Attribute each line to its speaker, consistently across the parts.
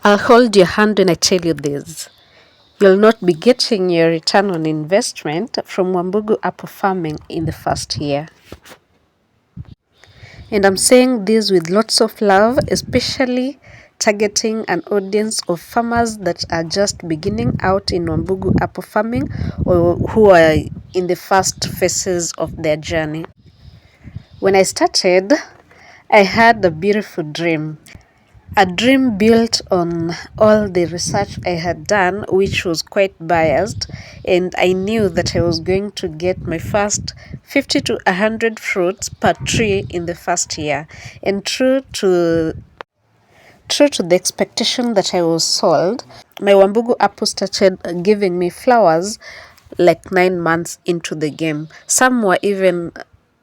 Speaker 1: I'll hold your hand when I tell you this. You'll not be getting your return on investment from Wambugu apple farming in the first year. And I'm saying this with lots of love, especially targeting an audience of farmers that are just beginning out in Wambugu apple farming or who are in the first phases of their journey. When I started, I had a beautiful dream. A dream built on all the research I had done, which was quite biased, and I knew that I was going to get my first 50 to 100 fruits per tree in the first year. And true to the expectation that I was sold, my Wambugu apple started giving me flowers like 9 months into the game. Some were even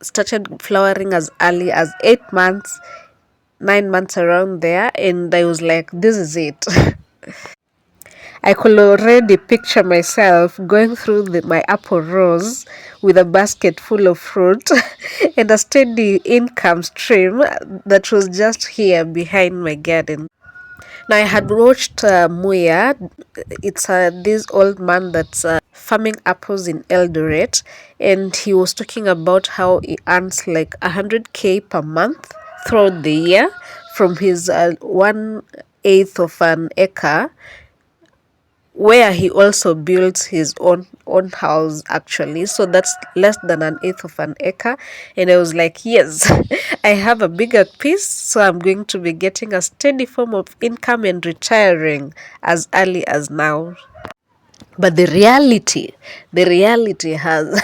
Speaker 1: started flowering as early as 8 months, 9 months around there, and I was like, this is it. I could already picture myself going through my apple rows with a basket full of fruit and a steady income stream that was just here behind my garden. Now, I had watched Muya. It's this old man that's farming apples in Eldoret, and he was talking about how he earns like 100K per month throughout the year from his 1/8 of an acre, where he also builds his own house actually. So that's less than 1/8 of an acre, and I was like, yes, I have a bigger piece, so I'm going to be getting a steady form of income and retiring as early as now. But the reality has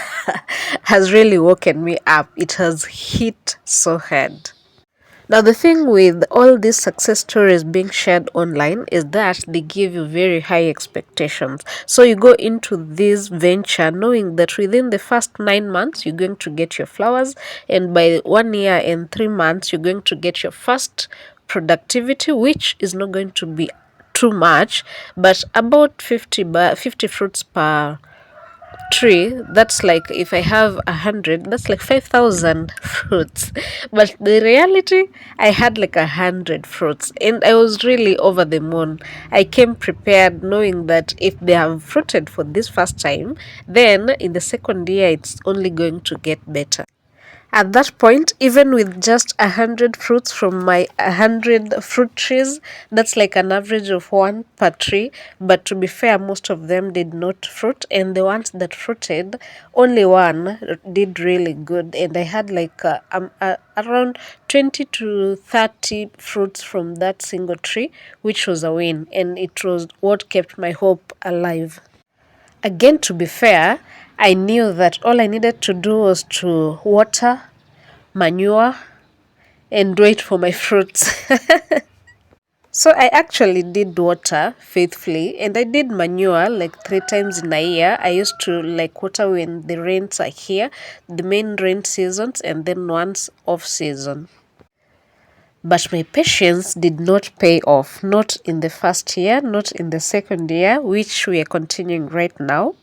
Speaker 1: has really woken me up. It has hit so hard. Now, the thing with all these success stories being shared online is that they give you very high expectations. So you go into this venture knowing that within the first 9 months, you're going to get your flowers, and by 1 year and 3 months, you're going to get your first productivity, which is not going to be too much, but about 50 fruits per tree. That's like, if I have 100, that's like 5,000 fruits. But the reality, I had like 100 fruits, and I was really over the moon. I came prepared knowing that if they have fruited for this first time, then in the second year it's only going to get better. At that point, even with just 100 fruits from my 100 fruit trees, that's like an average of one per tree. But to be fair, most of them did not fruit, and the ones that fruited, only one did really good. And I had like around 20 to 30 fruits from that single tree, which was a win, and it was what kept my hope alive. Again, to be fair, I knew that all I needed to do was to water, manure, and wait for my fruits. So I actually did water faithfully, and I did manure like 3 times in a year. I used to like water when the rains are here, the main rain seasons, and then once off season. But my patience did not pay off, not in the first year, not in the second year, which we are continuing right now.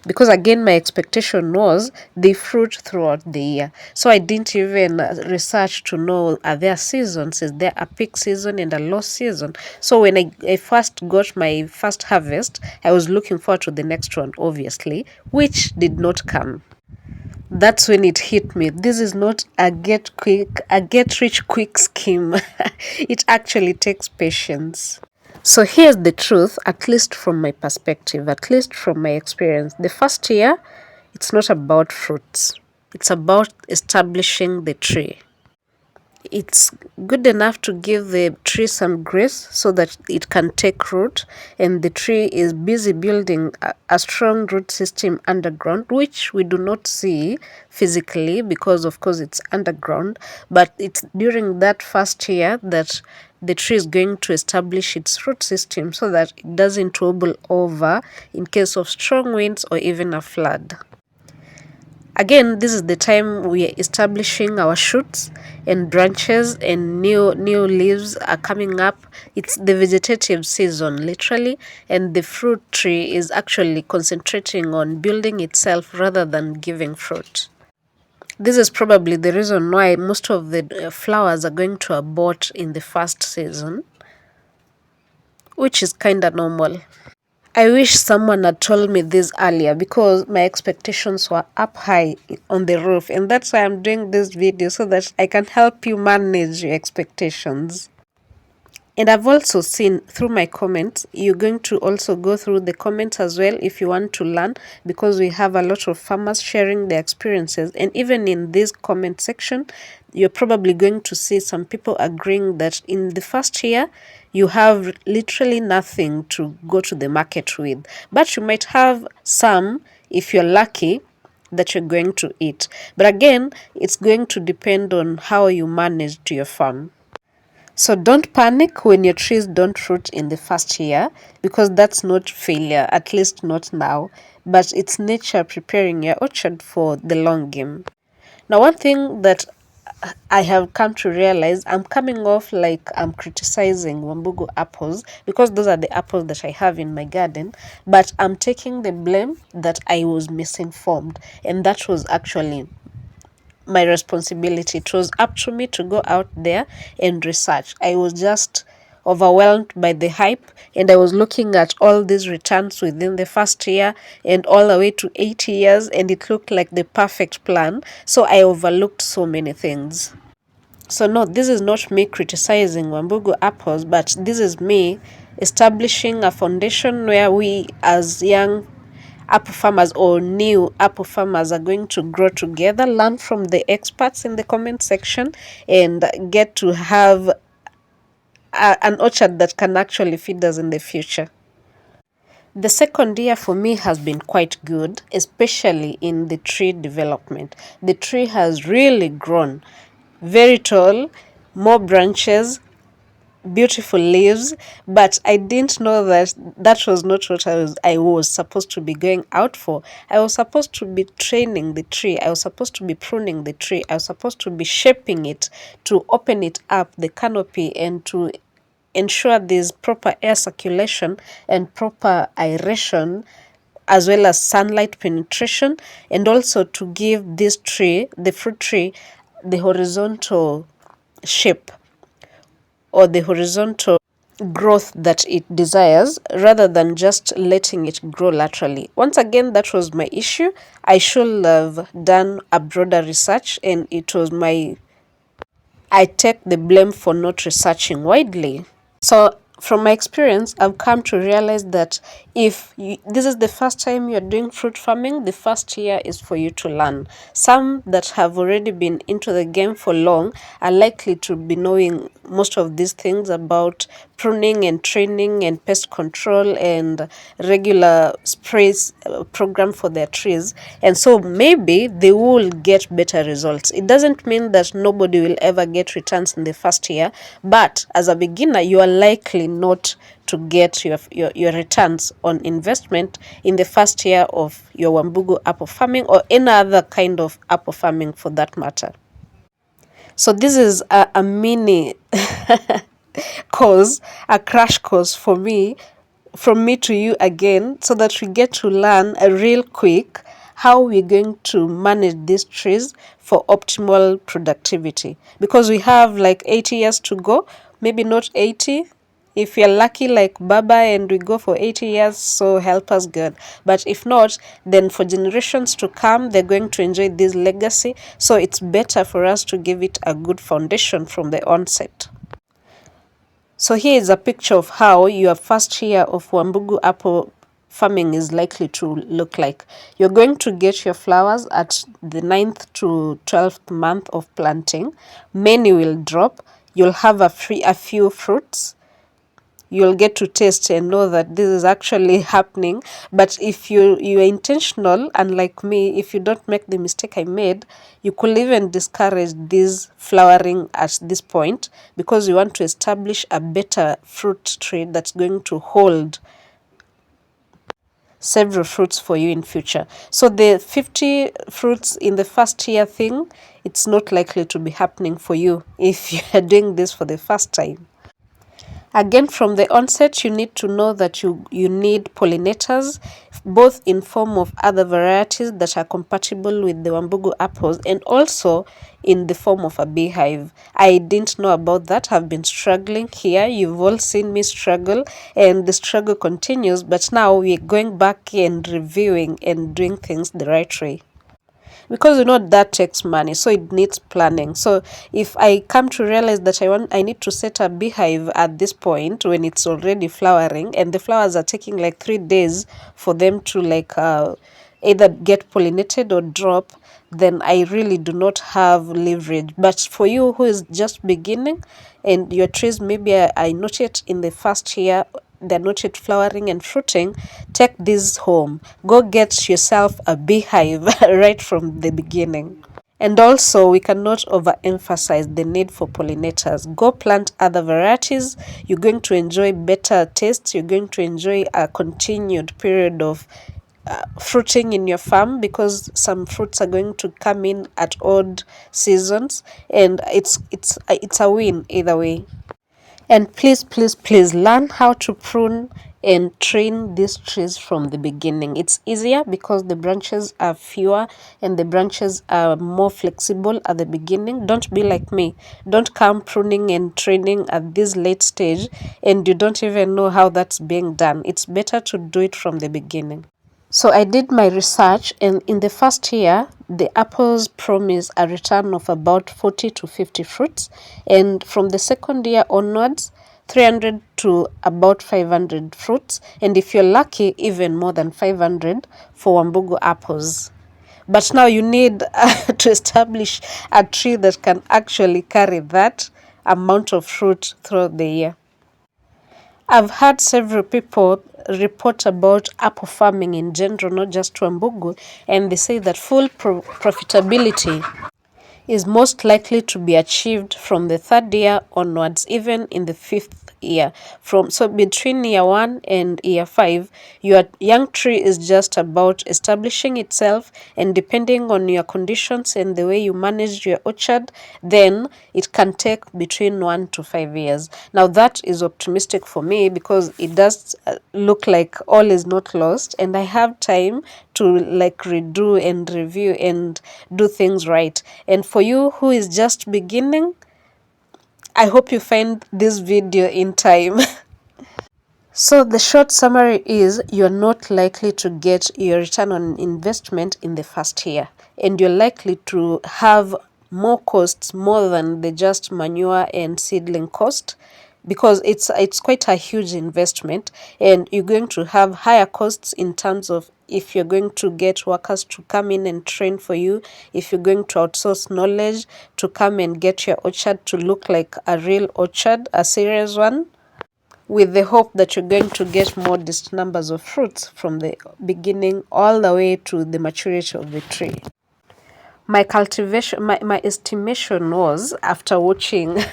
Speaker 1: Because again, my expectation was they fruit throughout the year. So I didn't even research to know, are there seasons? Is there a peak season and a low season? So when I first got my first harvest, I was looking forward to the next one, obviously, which did not come. That's when it hit me. This is not a get rich quick scheme. It actually takes patience. So here's the truth, at least from my perspective, at least from my experience. The first year, it's not about fruits. It's about establishing the tree. It's good enough to give the tree some grace so that it can take root, and the tree is busy building a strong root system underground, which we do not see physically because of course it's underground. But it's during that first year that the tree is going to establish its root system so that it doesn't wobble over in case of strong winds or even a flood. Again, this is the time we are establishing our shoots and branches, and new leaves are coming up. It's the vegetative season, literally, and the fruit tree is actually concentrating on building itself rather than giving fruit. This is probably the reason why most of the flowers are going to abort in the first season. which is kind of normal. I wish someone had told me this earlier because my expectations were up high on the roof, and that's why I'm doing this video so that I can help you manage your expectations. And I've also seen through my comments, you're going to also go through the comments as well if you want to learn, because we have a lot of farmers sharing their experiences. And even in this comment section, you're probably going to see some people agreeing that in the first year, you have literally nothing to go to the market with. But you might have some, if you're lucky, that you're going to eat. But again, it's going to depend on how you manage your farm. So don't panic when your trees don't fruit in the first year, because that's not failure, at least not now, but it's nature preparing your orchard for the long game. Now, one thing that I have come to realize, I'm coming off like I'm criticizing Wambugu apples because those are the apples that I have in my garden, but I'm taking the blame that I was misinformed, and that was actually my responsibility. It was up to me to go out there and research. I was just overwhelmed by the hype, and I was looking at all these returns within the first year and all the way to 80 years, and it looked like the perfect plan. So I overlooked so many things. So no, this is not me criticizing Wambugu apples, but this is me establishing a foundation where we as young apple farmers or new apple farmers are going to grow together, learn from the experts in the comment section, and get to have an orchard that can actually feed us in the future. The second year for me has been quite good, especially in the tree development. The tree has really grown very tall, more branches, beautiful leaves, but I didn't know that that was not what I was supposed to be going out for. I was supposed to be training the tree. I was supposed to be pruning the tree. I was supposed to be shaping it to open it up, the canopy, and to ensure there's proper air circulation and proper aeration, as well as sunlight penetration, and also to give this tree, the fruit tree, the horizontal shape or the horizontal growth that it desires, rather than just letting it grow laterally. Once again, that was my issue. I should have done a broader research, and it was I take the blame for not researching widely. So from my experience, I've come to realize that if this is the first time you're doing fruit farming, the first year is for you to learn. Some that have already been into the game for long are likely to be knowing most of these things about pruning and training and pest control and regular sprays program for their trees. And so maybe they will get better results. It doesn't mean that nobody will ever get returns in the first year, but as a beginner, you are likely not to get your returns on investment in the first year of your Wambugu apple farming or any other kind of apple farming for that matter. So this is a mini course, a crash course for me, from me to you again, so that we get to learn real quick how we're going to manage these trees for optimal productivity. Because we have like 80 years to go, maybe not 80. If you're lucky like Baba and we go for 80 years, so help us God. But if not, then for generations to come, they're going to enjoy this legacy. So it's better for us to give it a good foundation from the onset. So here is a picture of how your first year of Wambugu apple farming is likely to look like. You're going to get your flowers at the 9th to 12th month of planting. Many will drop. You'll have a few fruits. You'll get to taste and know that this is actually happening. But if you're intentional, unlike me, if you don't make the mistake I made, you could even discourage this flowering at this point, because you want to establish a better fruit tree that's going to hold several fruits for you in future. So the 50 fruits in the first year thing, it's not likely to be happening for you if you are doing this for the first time. Again, from the onset, you need to know that you need pollinators, both in form of other varieties that are compatible with the Wambugu apples, and also in the form of a beehive. I didn't know about that. I've been struggling here. You've all seen me struggle, and the struggle continues, but now we're going back and reviewing and doing things the right way, because that takes money, so it needs planning. So if I come to realize that I need to set a beehive at this point when it's already flowering, and the flowers are taking like 3 days for them to either get pollinated or drop, then I really do not have leverage. But for you who is just beginning, and your trees maybe are not yet in the first year, they're not yet flowering and fruiting, take this home. Go get yourself a beehive right from the beginning. And also, we cannot overemphasize the need for pollinators. Go plant other varieties. You're going to enjoy better tastes. You're going to enjoy a continued period of fruiting in your farm, because some fruits are going to come in at odd seasons, and it's a win either way. And please, please, please learn how to prune and train these trees from the beginning. It's easier because the branches are fewer and the branches are more flexible at the beginning. Don't be like me. Don't come pruning and training at this late stage and you don't even know how that's being done. It's better to do it from the beginning. So I did my research, and in the first year, the apples promise a return of about 40 to 50 fruits. And from the second year onwards, 300 to about 500 fruits. And if you're lucky, even more than 500 for Wambugu apples. But now you need to establish a tree that can actually carry that amount of fruit throughout the year. I've had several people report about apple farming in general, not just Wambugu, and they say that full profitability is most likely to be achieved from the third year onwards, even in the fifth year. So between year 1 and year 5, your young tree is just about establishing itself, and depending on your conditions and the way you manage your orchard, then it can take between 1 to 5 years. Now that is optimistic for me, because it does look like all is not lost, and I have time to redo and review and do things right. And for you who is just beginning, I hope you find this video in time. So the short summary is, you're not likely to get your return on investment in the first year, and you're likely to have more costs, more than the just manure and seedling cost, because it's quite a huge investment, and you're going to have higher costs in terms of if you're going to get workers to come in and train for you, if you're going to outsource knowledge to come and get your orchard to look like a real orchard, a serious one, with the hope that you're going to get modest numbers of fruits from the beginning all the way to the maturity of the tree. My estimation was, after watching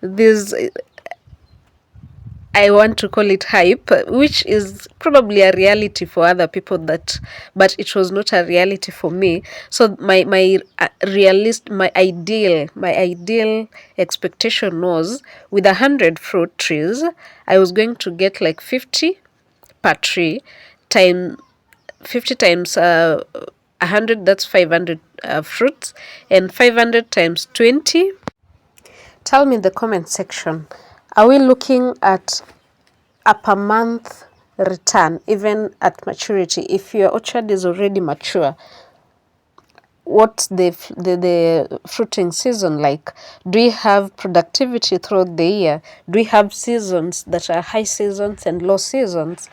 Speaker 1: this, I want to call it hype, which is probably a reality for other people, but it was not a reality for me. So my ideal expectation was, with 100 fruit trees, I was going to get like 50 per tree, time 50 times 100, that's 500 fruits, and 500 times 20. Tell me in the comment section, are we looking at a per month return even at maturity? If your orchard is already mature, what's the fruiting season like? Do we have productivity throughout the year? Do we have seasons that are high seasons and low seasons?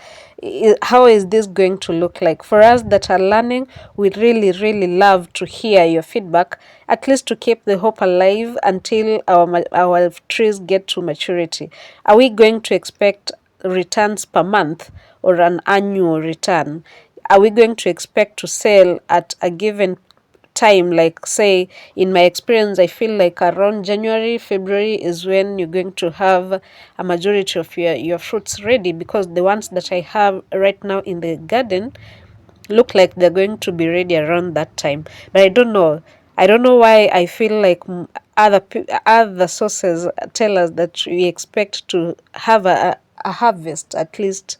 Speaker 1: How is this going to look like? For us that are learning, we really, really love to hear your feedback, at least to keep the hope alive until our trees get to maturity. Are we going to expect returns per month or an annual return? Are we going to expect to sell at a given time? Like, say, in my experience, I feel like around January, February is when you're going to have a majority of your fruits ready, because the ones that I have right now in the garden look like they're going to be ready around that time. But I don't know. I don't know why I feel like other sources tell us that we expect to have a harvest at least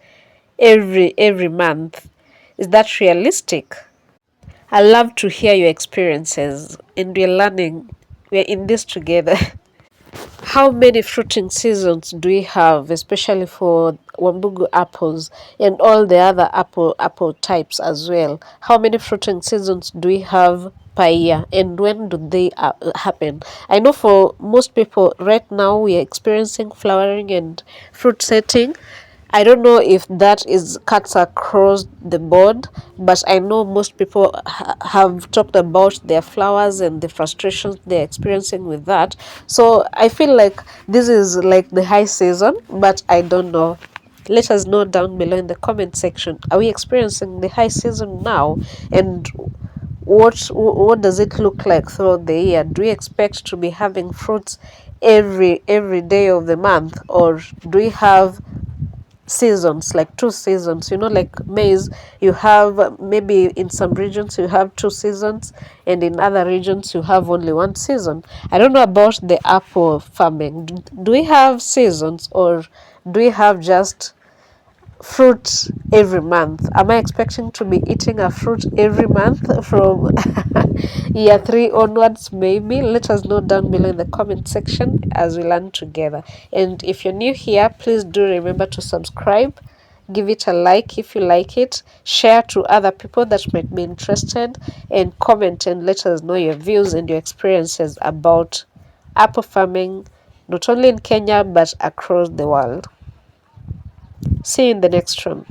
Speaker 1: every month. Is that realistic? I love to hear your experiences, and we're learning. We're in this together. How many fruiting seasons do we have, especially for Wambugu apples and all the other apple types as well? How many fruiting seasons do we have per year, and when do they happen? I know for most people right now we are experiencing flowering and fruit setting. I don't know if that is cuts across the board, but I know most people have talked about their flowers and the frustrations they're experiencing with that. So I feel like this is like the high season, but I don't know. Let us know down below in the comment section. Are we experiencing the high season now? And what does it look like throughout the year? Do we expect to be having fruits every day of the month, or do we have seasons, like two seasons? Like maize, you have maybe in some regions you have two seasons, and in other regions you have only one season. I don't know about the apple farming. Do we have seasons, or do we have just fruit every month? Am I expecting to be eating a fruit every month from year three onwards? Maybe. Let us know down below in the comment section as we learn together. And if you're new here, please do remember to subscribe. Give it a like if you like it. Share to other people that might be interested, and comment and let us know your views and your experiences about apple farming, not only in Kenya but across the world. See you in the next one.